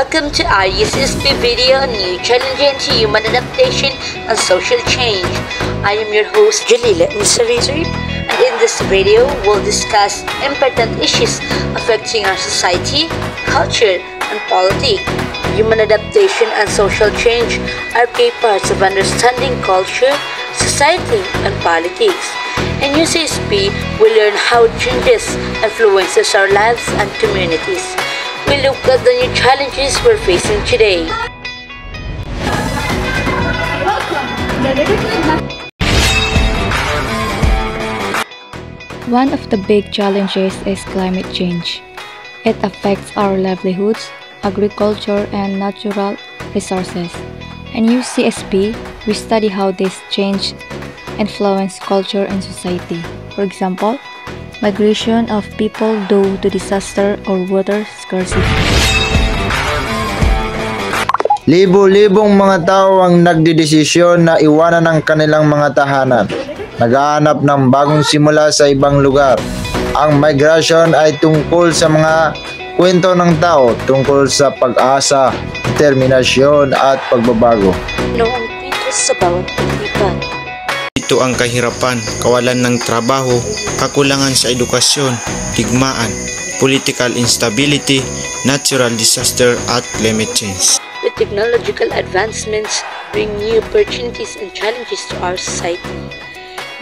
Welcome to our UCSP video on new challenging to human adaptation and social change. I am your host Jalila Nisarezri, and in this video we'll discuss important issues affecting our society, culture, and politics. Human adaptation and social change are key parts of understanding culture, society, and politics. In UCSP, we learn how changes influences our lives and communities. We look at the new challenges we're facing today. One of the big challenges is climate change. It affects our livelihoods, agriculture, and natural resources. In UCSP, we study how this change influences culture and society. For example, migration of people due to disaster or water scarcity. Libo-libong mga tao ang nagdedesisyon na iwanan ang kanilang mga tahanan, naghahanap ng bagong simula sa ibang lugar. Ang migration ay tungkol sa mga kwento ng tao tungkol sa pag-asa, determinasyon at pagbabago. Ano ang kwento sa bawat paglipat? Ito ang kahirapan, kawalan ng trabaho, kakulangan sa edukasyon, digmaan, political instability, natural disaster at climate change. The technological advancements bring new opportunities and challenges to our society.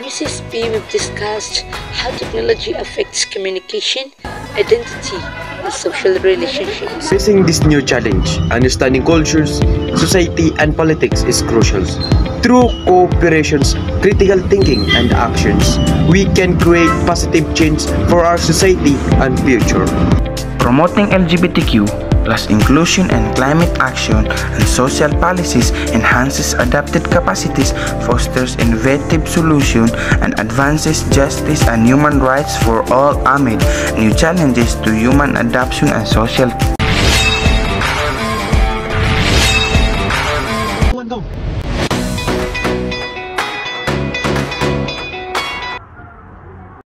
In UCSP, we've discussed how technology affects communication, identity, and social relationships. Facing this new challenge, understanding cultures, society, and politics is crucial. Through cooperations, critical thinking, and actions, we can create positive change for our society and future. Promoting LGBTQ plus inclusion and climate action and social policies enhances adapted capacities, fosters innovative solutions, and advances justice and human rights for all amid new challenges to human adaptation and social